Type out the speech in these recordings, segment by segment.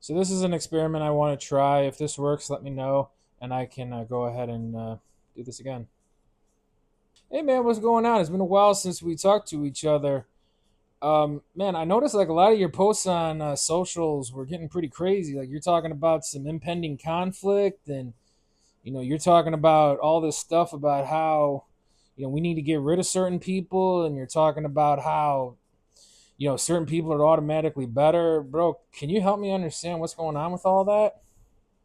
So this is an experiment I want to try. If this works, let me know, and I can go ahead and do this again. Hey man, what's going on? It's been a while since we talked to each other. Man, I noticed like a lot of your posts on socials were getting pretty crazy. Like you're talking about some impending conflict, and you're talking about all this stuff about how we need to get rid of certain people, and you're talking about how certain people are automatically better. Bro, can you help me understand what's going on with all that?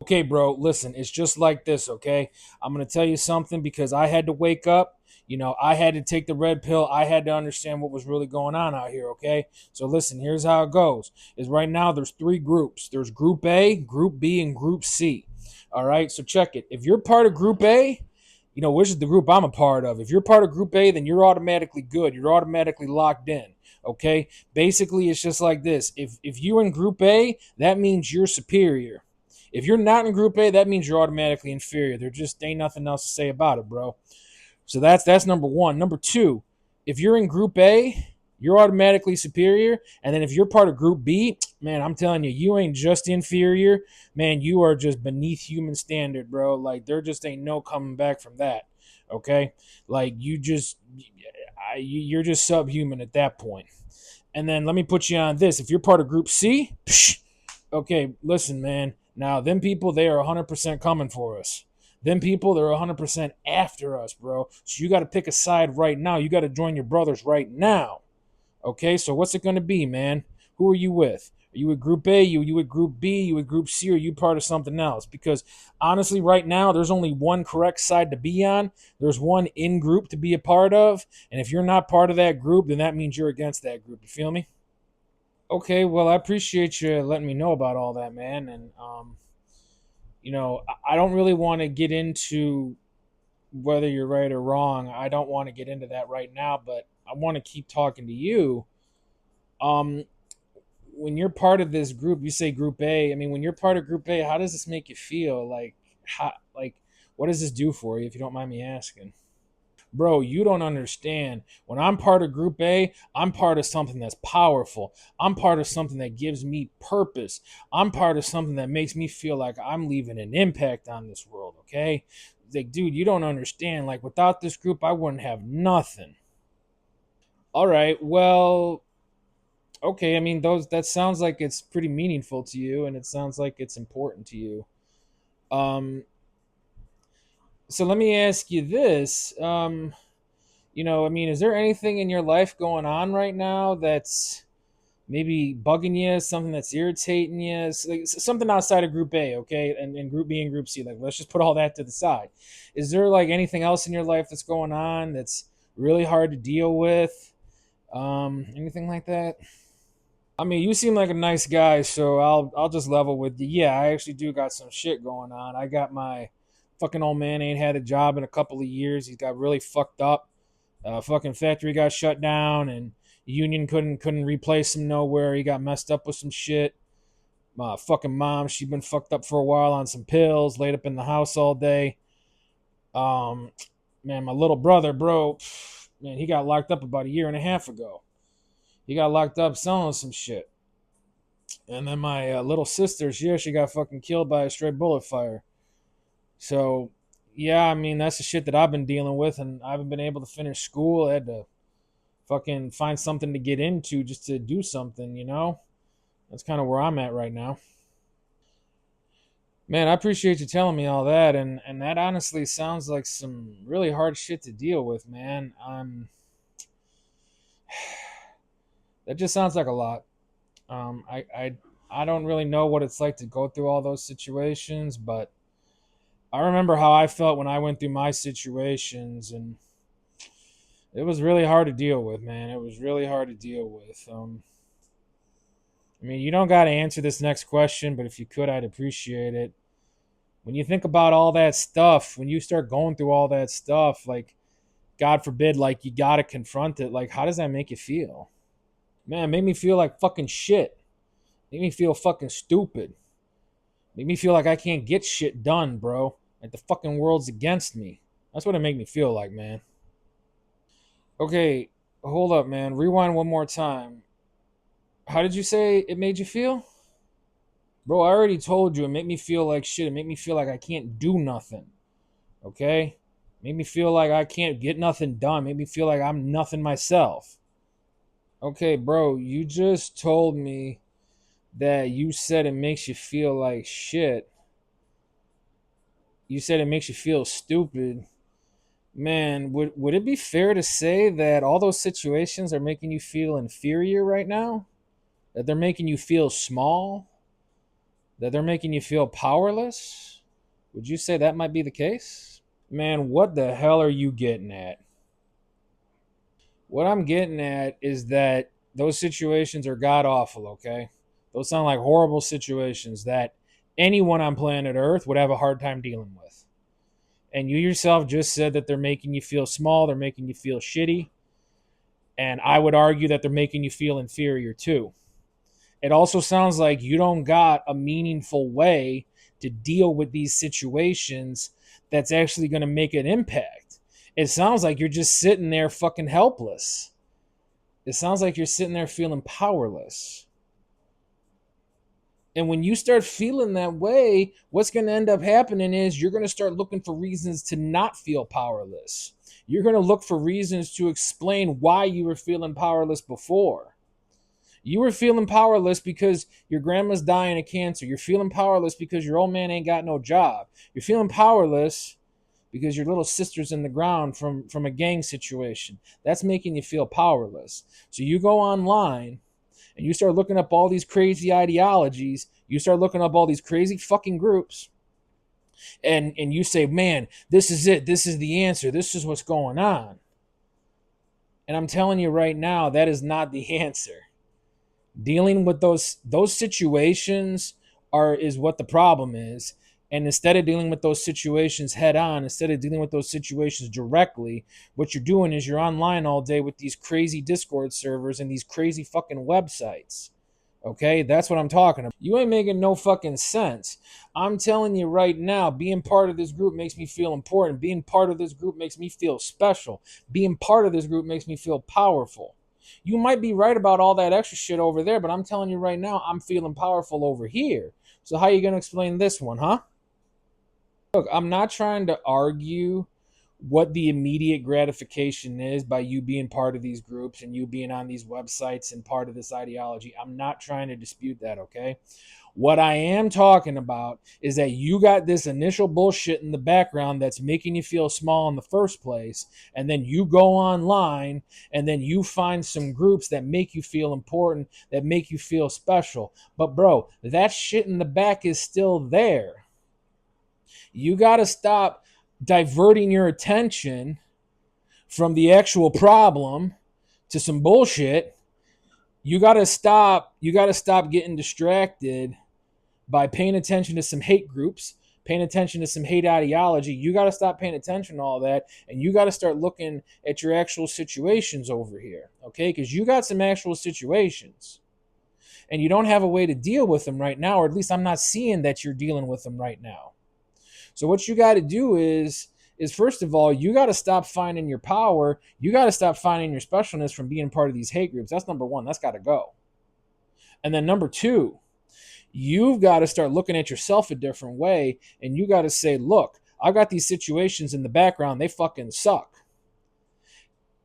Okay, bro, listen, it's just like this, okay? I'm going to tell you something because I had to wake up. I had to take the red pill. I had to understand what was really going on out here, okay? So listen, here's how it goes. Is right now there's three groups. There's group A, group B, and group C. All right? So check it. If you're part of group A, which is the group I'm a part of. If you're part of group A, then you're automatically good. You're automatically locked in. Okay? Basically, it's just like this. If you're in group A, that means you're superior. If you're not in Group A, that means you're automatically inferior. There just ain't nothing else to say about it, bro. So that's number one. Number two, if you're in Group A, you're automatically superior. And then if you're part of Group B, man, I'm telling you, you ain't just inferior. Man, you are just beneath human standard, bro. Like there just ain't no coming back from that. Okay, like you're just subhuman at that point. And then let me put you on this: if you're part of Group C, okay, listen, man. Now, them people, they are 100% coming for us. Them people, they're 100% after us, bro. So you got to pick a side right now. You got to join your brothers right now. Okay, so what's it going to be, man? Who are you with? Are you with Group A? You with Group B? You with Group C? Or are you part of something else? Because honestly, right now, there's only one correct side to be on. There's one in group to be a part of. And if you're not part of that group, then that means you're against that group. You feel me? Okay, well, I appreciate you letting me know about all that, man. And I don't really want to get into whether you're right or wrong. I don't want to get into that right now, but I want to keep talking to you. Um, when you're part of this group, you say Group A. I mean, when you're part of Group A, how does this make you feel? Like, what does this do for you, if you don't mind me asking? Bro, you don't understand. When I'm part of Group A, I'm part of something that's powerful. I'm part of something that gives me purpose. I'm part of something that makes me feel like I'm leaving an impact on this world, okay? Like, dude, you don't understand. Like, without this group, I wouldn't have nothing. All right, well, okay. I mean, that sounds like it's pretty meaningful to you, and it sounds like it's important to you. Um, so let me ask you this. I mean, is there anything in your life going on right now that's maybe bugging you, something that's irritating you, like something outside of Group A, okay, and Group B and Group C? Like, let's just put all that to the side. Is there like anything else in your life that's going on that's really hard to deal with? Anything like that? I mean, you seem like a nice guy, so I'll just level with you. Yeah, I actually do got some shit going on. I got my fucking old man ain't had a job in a couple of years. He's got really fucked up. Fucking factory got shut down, and union couldn't replace him nowhere. He got messed up with some shit. My fucking mom, she been fucked up for a while on some pills, laid up in the house all day. Um, man, my little brother, bro, man, he got locked up about a year and a half ago. He got locked up selling some shit. And then my little sister, she got fucking killed by a stray bullet fire. So, yeah, I mean, that's the shit that I've been dealing with, and I haven't been able to finish school. I had to fucking find something to get into just to do something. That's kind of where I'm at right now. Man, I appreciate you telling me all that, and that honestly sounds like some really hard shit to deal with, man. That just sounds like a lot. I don't really know what it's like to go through all those situations, but I remember how I felt when I went through my situations, and it was really hard to deal with, man. It was really hard to deal with. I mean, you don't got to answer this next question, but if you could, I'd appreciate it. When you think about all that stuff, when you start going through all that stuff, like, God forbid, like, you got to confront it. Like, how does that make you feel? Man, it made me feel like fucking shit. Made me feel fucking stupid. Made me feel like I can't get shit done, bro. Like, the fucking world's against me. That's what it made me feel like, man. Okay, hold up, man. Rewind one more time. How did you say it made you feel? Bro, I already told you it made me feel like shit. It made me feel like I can't do nothing. Okay? Made me feel like I can't get nothing done. Made me feel like I'm nothing myself. Okay, bro, you just told me that you said it makes you feel like shit. You said it makes you feel stupid. Man, would it be fair to say that all those situations are making you feel inferior right now? That they're making you feel small? That they're making you feel powerless? Would you say that might be the case? Man, what the hell are you getting at? What I'm getting at is that those situations are god awful, okay? Those sound like horrible situations that anyone on planet Earth would have a hard time dealing with. And you yourself just said that they're making you feel small, they're making you feel shitty, and I would argue that they're making you feel inferior too. It also sounds like you don't got a meaningful way to deal with these situations that's actually going to make an impact. It sounds like you're just sitting there fucking helpless. It sounds like you're sitting there feeling powerless. And when you start feeling that way, what's going to end up happening is you're going to start looking for reasons to not feel powerless. You're going to look for reasons to explain why you were feeling powerless before. You were feeling powerless because your grandma's dying of cancer. You're feeling powerless because your old man ain't got no job. You're feeling powerless because your little sister's in the ground from a gang situation. That's making you feel powerless. So you go online and you start looking up all these crazy ideologies. You start looking up all these crazy fucking groups. And you say, man, this is it. This is the answer. This is what's going on. And I'm telling you right now, that is not the answer. Dealing with those situations is what the problem is. And instead of dealing with those situations head on, instead of dealing with those situations directly, what you're doing is you're online all day with these crazy Discord servers and these crazy fucking websites. Okay, that's what I'm talking about. You ain't making no fucking sense. I'm telling you right now, being part of this group makes me feel important. Being part of this group makes me feel special. Being part of this group makes me feel powerful. You might be right about all that extra shit over there, but I'm telling you right now, I'm feeling powerful over here. So how you going to explain this one, huh? Look, I'm not trying to argue what the immediate gratification is by you being part of these groups and you being on these websites and part of this ideology. I'm not trying to dispute that, okay? What I am talking about is that you got this initial bullshit in the background that's making you feel small in the first place. And then you go online and then you find some groups that make you feel important, that make you feel special. But, bro, that shit in the back is still there. You got to stop diverting your attention from the actual problem to some bullshit. You got to stop getting distracted by paying attention to some hate groups, paying attention to some hate ideology. You got to stop paying attention to all that, and you got to start looking at your actual situations over here, okay? Because you got some actual situations, and you don't have a way to deal with them right now, or at least I'm not seeing that you're dealing with them right now. So what you got to do is first of all, you got to stop finding your power. You got to stop finding your specialness from being part of these hate groups. That's number one. That's got to go. And then number two, you've got to start looking at yourself a different way. And you got to say, look, I got these situations in the background. They fucking suck.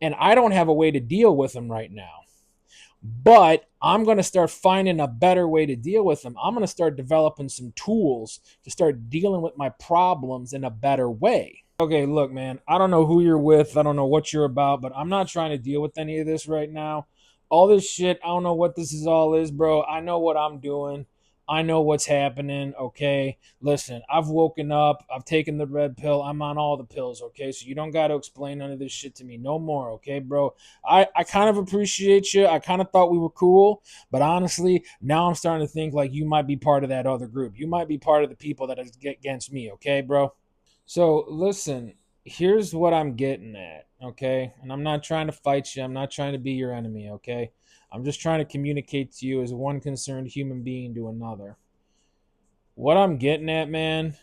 And I don't have a way to deal with them right now. But I'm going to start finding a better way to deal with them. I'm going to start developing some tools to start dealing with my problems in a better way. Okay, look, man, I don't know who you're with. I don't know what you're about, but I'm not trying to deal with any of this right now. All this shit, I don't know what this is all is, bro. I know what I'm doing. I know what's happening, okay? Listen, I've woken up. I've taken the red pill. I'm on all the pills, okay? So you don't got to explain none of this shit to me no more, okay, bro? I kind of appreciate you. I kind of thought we were cool, but honestly, now I'm starting to think like you might be part of that other group. You might be part of the people that is against me, okay, bro? So listen, here's what I'm getting at, okay? And I'm not trying to fight you. I'm not trying to be your enemy, okay? I'm just trying to communicate to you as one concerned human being to another. What I'm getting at, man,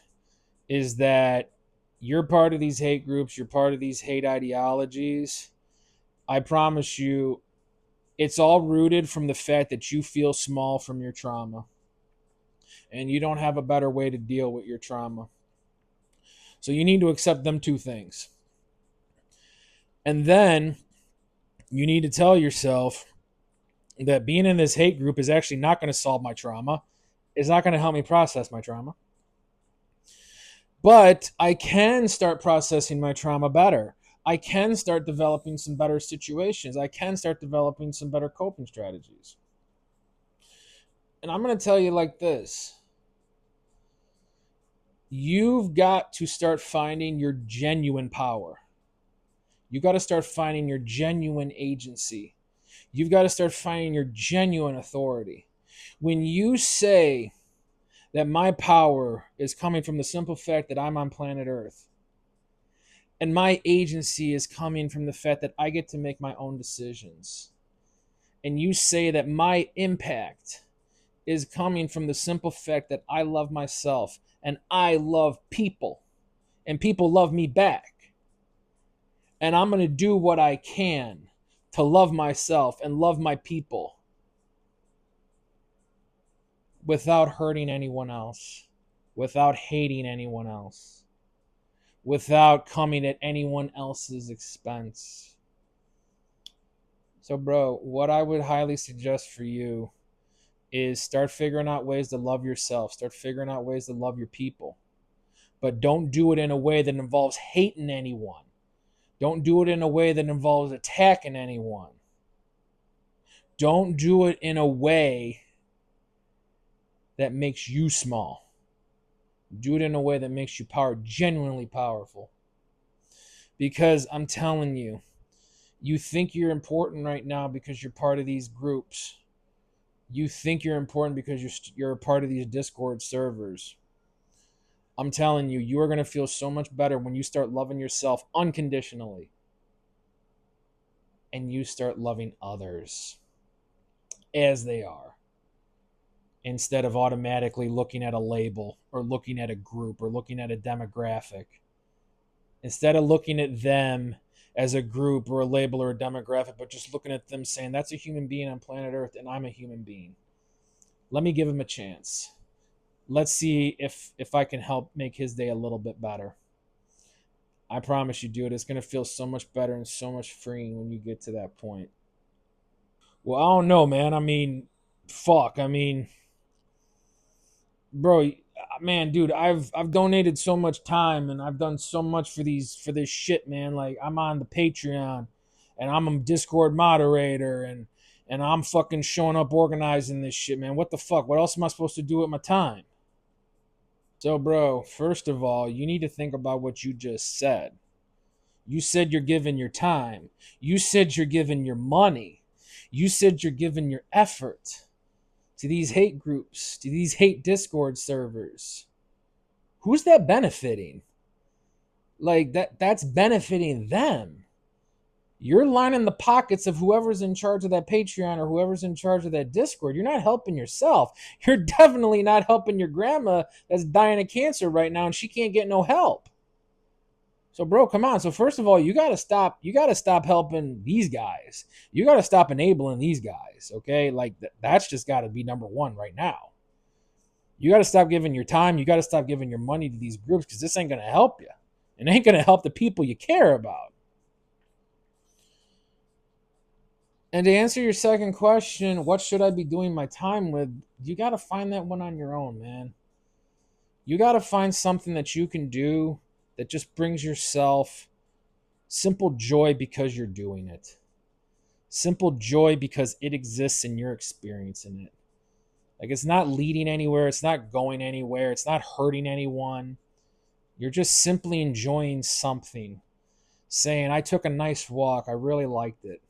is that you're part of these hate groups, you're part of these hate ideologies. I promise you, it's all rooted from the fact that you feel small from your trauma. and you don't have a better way to deal with your trauma. So you need to accept them two things. And then you need to tell yourself that being in this hate group is actually not going to solve my trauma. It's not going to help me process my trauma. But I can start processing my trauma better. I can start developing some better situations. I can start developing some better coping strategies. And I'm going to tell you like this. You've got to start finding your genuine power. You got to start finding your genuine agency. You've got to start finding your genuine authority. When you say that my power is coming from the simple fact that I'm on planet Earth, and my agency is coming from the fact that I get to make my own decisions, and you say that my impact is coming from the simple fact that I love myself and I love people, and people love me back, and I'm going to do what I can to love myself and love my people without hurting anyone else, without hating anyone else, without coming at anyone else's expense. So, bro, what I would highly suggest for you is start figuring out ways to love yourself, start figuring out ways to love your people. But don't do it in a way that involves hating anyone. Don't do it in a way that involves attacking anyone. Don't do it in a way that makes you small. Do it in a way that makes you genuinely powerful. Because I'm telling you, you think you're important right now because you're part of these groups. You think you're important because you're a part of these Discord servers. I'm telling you, you are going to feel so much better when you start loving yourself unconditionally and you start loving others as they are, instead of automatically looking at a label or looking at a group or looking at a demographic. Instead of looking at them as a group or a label or a demographic, but just looking at them saying, that's a human being on planet Earth and I'm a human being. Let me give him a chance. Let's see if I can help make his day a little bit better. I promise you, dude, it's going to feel so much better and so much freeing when you get to that point. Well, I don't know, man. I mean, fuck. I mean, bro, man, dude, I've donated so much time and I've done so much for this shit, man. Like, I'm on the Patreon and I'm a Discord moderator and I'm fucking showing up organizing this shit, man. What the fuck? What else am I supposed to do with my time? So, bro, first of all, you need to think about what you just said. You said you're giving your time. You said you're giving your money. You said you're giving your effort to these hate groups, to these hate Discord servers. Who's that benefiting? Like that's benefiting them. You're lining the pockets of whoever's in charge of that Patreon or whoever's in charge of that Discord. You're not helping yourself. You're definitely not helping your grandma that's dying of cancer right now and she can't get no help. So, bro, come on. So, first of all, you gotta stop. You gotta stop helping these guys. You gotta stop enabling these guys. Okay, like that's just gotta be number one right now. You gotta stop giving your time. You gotta stop giving your money to these groups because this ain't gonna help you. It ain't gonna help the people you care about. And to answer your second question, what should I be doing my time with? You gotta find that one on your own, man. You gotta find something that you can do that just brings yourself simple joy because you're doing it. Simple joy because it exists and you're experiencing it. Like, it's not leading anywhere. It's not going anywhere. It's not hurting anyone. You're just simply enjoying something. Saying, I took a nice walk. I really liked it.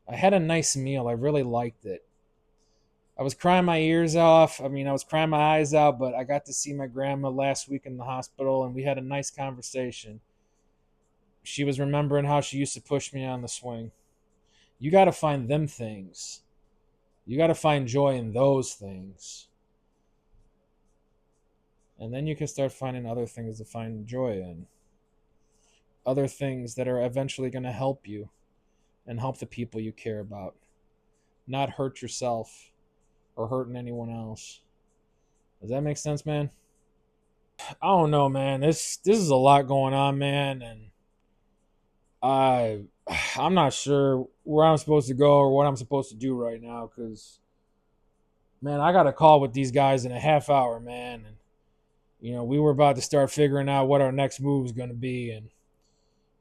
I had a nice meal. I really liked it. I was crying my ears off. I mean, I was crying my eyes out, but I got to see my grandma last week in the hospital and we had a nice conversation. She was remembering how she used to push me on the swing. You got to find them things. You got to find joy in those things. And then you can start finding other things to find joy in. Other things that are eventually going to help you and help the people you care about. Not hurt yourself or hurting anyone else. Does that make sense, man? I don't know, man. This is a lot going on, man, and I I'm not sure where I'm supposed to go or what I'm supposed to do right now because man, I got a call with these guys in a half hour, man, and we were about to start figuring out what our next move is going to be, and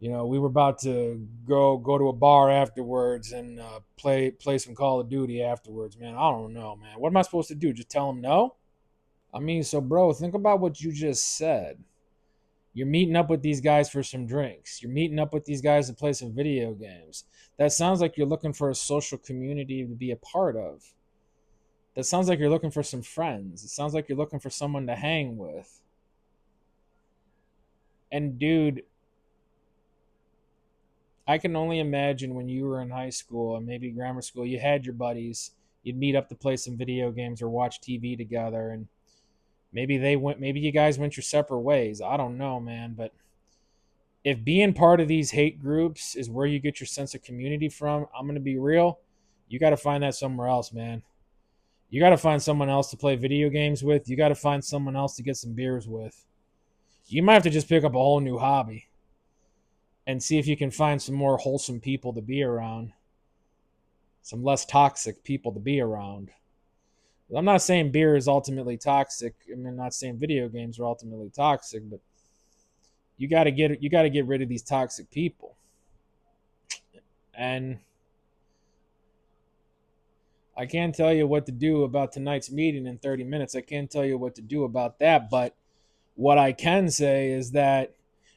we were about to go to a bar afterwards and play some Call of Duty afterwards, man. I don't know, man. What am I supposed to do? Just tell them no? I mean, so bro, think about what you just said. You're meeting up with these guys for some drinks. You're meeting up with these guys to play some video games. That sounds like you're looking for a social community to be a part of. That sounds like you're looking for some friends. It sounds like you're looking for someone to hang with. And dude, I can only imagine when you were in high school and maybe grammar school, you had your buddies. You'd meet up to play some video games or watch TV together, and maybe you guys went your separate ways. I don't know, man, but if being part of these hate groups is where you get your sense of community from, I'm going to be real. You got to find that somewhere else, man. You got to find someone else to play video games with. You got to find someone else to get some beers with. You might have to just pick up a whole new hobby and see if you can find some more wholesome people to be around, some less toxic people to be around. I'm not saying beer is ultimately toxic. I'm not saying video games are ultimately toxic, but you got to get rid of these toxic people. And I can't tell you what to do about tonight's meeting in 30 minutes. I can't tell you what to do about that, but what I can say is that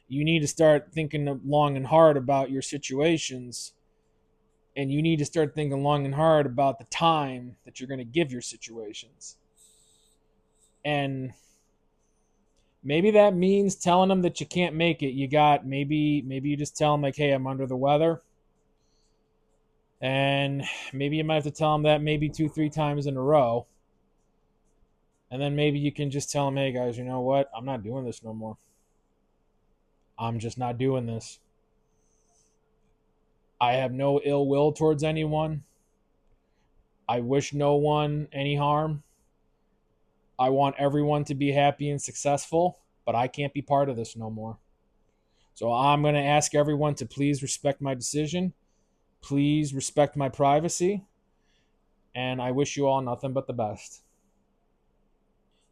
you need to start thinking long and hard about your situations, and you need to start thinking long and hard about the time that you're going to give your situations. And maybe that means telling them that you can't make it. Maybe you just tell them like, "Hey, I'm under the weather." And maybe you might have to tell them that maybe 2-3 times in a row. And then maybe you can just tell them, "Hey guys, you know what? I'm not doing this no more. I'm just not doing this. I have no ill will towards anyone. I wish no one any harm. I want everyone to be happy and successful, but I can't be part of this no more. So I'm going to ask everyone to please respect my decision. Please respect my privacy. And I wish you all nothing but the best."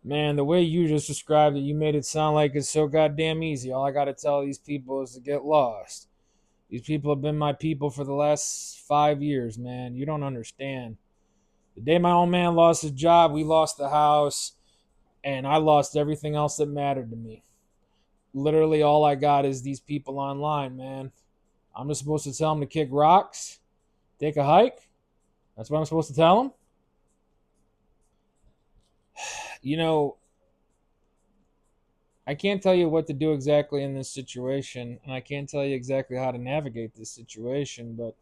Man, the way you just described it, you made it sound like it's so goddamn easy. All I got to tell these people is to get lost. These people have been my people for the last 5 years, man. You don't understand. The day my old man lost his job, we lost the house, and I lost everything else that mattered to me. Literally, all I got is these people online, man. I'm just supposed to tell them to kick rocks, take a hike. That's what I'm supposed to tell them. You know, I can't tell you what to do exactly in this situation, and I can't tell you exactly how to navigate this situation, but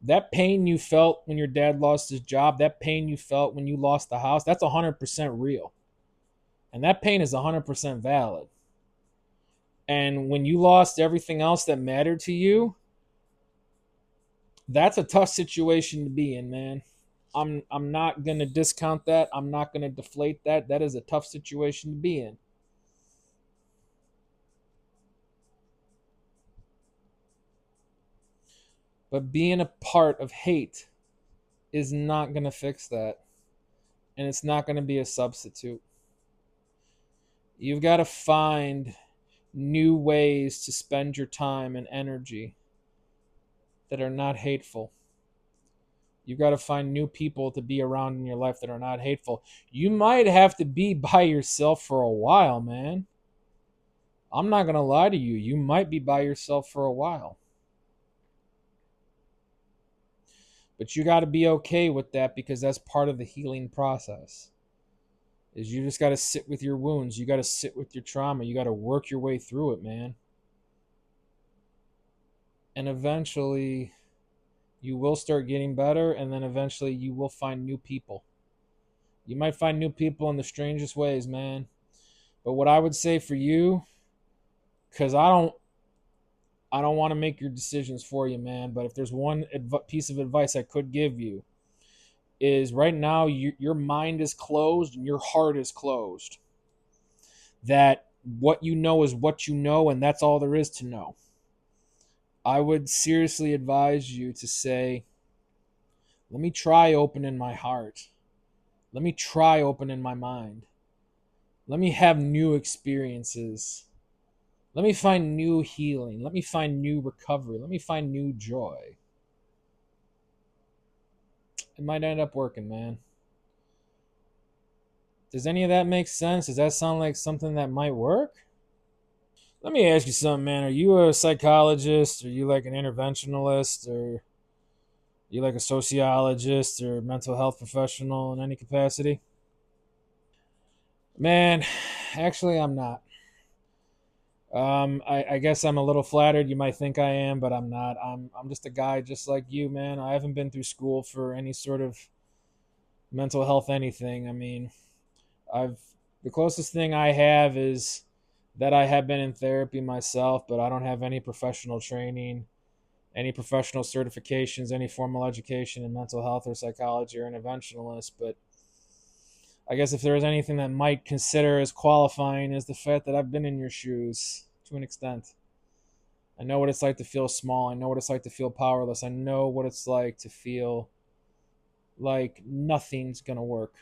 that pain you felt when your dad lost his job, that pain you felt when you lost the house, that's 100% real. And that pain is 100% valid. And when you lost everything else that mattered to you, that's a tough situation to be in, man. I'm not going to discount that. I'm not going to deflate that. That is a tough situation to be in. But being a part of hate is not going to fix that. And it's not going to be a substitute. You've got to find new ways to spend your time and energy that are not hateful. You've got to find new people to be around in your life that are not hateful. You might have to be by yourself for a while, man. I'm not going to lie to you. You might be by yourself for a while. But you got to be okay with that because that's part of the healing process. Is you just got to sit with your wounds. You got to sit with your trauma. You got to work your way through it, man. And eventually you will start getting better, and then eventually you will find new people. You might find new people in the strangest ways, man. But what I would say for you, because I don't want to make your decisions for you, man, but if there's one piece of advice I could give you, is right now your mind is closed and your heart is closed. That what you know is what you know, and that's all there is to know. I would seriously advise you to say, let me try opening my heart. Let me try opening my mind. Let me have new experiences. Let me find new healing. Let me find new recovery. Let me find new joy. It might end up working, man. Does any of that make sense? Does that sound like something that might work? Let me ask you something, man. Are you a psychologist? Are you like an interventionalist? Or you like a sociologist or mental health professional in any capacity? Man, actually, I'm not. I guess I'm a little flattered. You might think I am, but I'm not. I'm just a guy just like you, man. I haven't been through school for any sort of mental health anything. I mean, I've the closest thing I have is that I have been in therapy myself, but I don't have any professional training, any professional certifications, any formal education in mental health or psychology or interventionalist. But I guess if there is anything that might consider as qualifying is the fact that I've been in your shoes to an extent. I know what it's like to feel small. I know what it's like to feel powerless. I know what it's like to feel like nothing's going to work.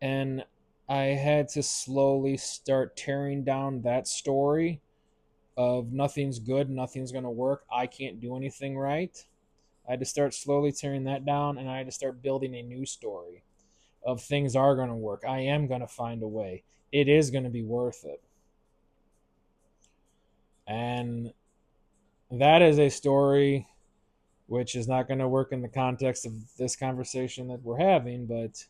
And I had to slowly start tearing down that story of nothing's good, nothing's going to work, I can't do anything right. I had to start slowly tearing that down, and I had to start building a new story of things are going to work. I am going to find a way. It is going to be worth it. And that is a story which is not going to work in the context of this conversation that we're having, but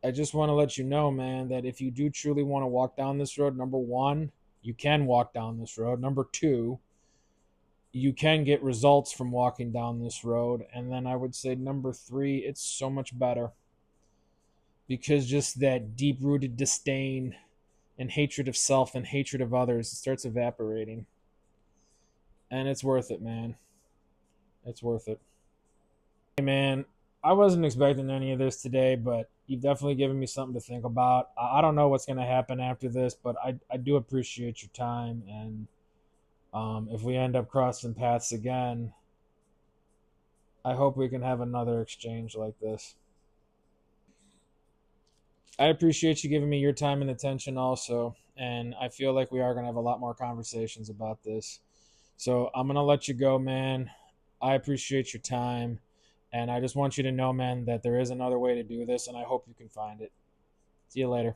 I just want to let you know, man, that if you do truly want to walk down this road, number one, you can walk down this road. Number two, you can get results from walking down this road. And then I would say number three, it's so much better because just that deep rooted disdain and hatred of self and hatred of others, it starts evaporating. And it's worth it, man. It's worth it. Hey, man, I wasn't expecting any of this today, but you've definitely given me something to think about. I don't know what's going to happen after this, but I do appreciate your time. And if we end up crossing paths again, I hope we can have another exchange like this. I appreciate you giving me your time and attention also. And I feel like we are going to have a lot more conversations about this. So I'm going to let you go, man. I appreciate your time. And I just want you to know, man, that there is another way to do this. And I hope you can find it. See you later.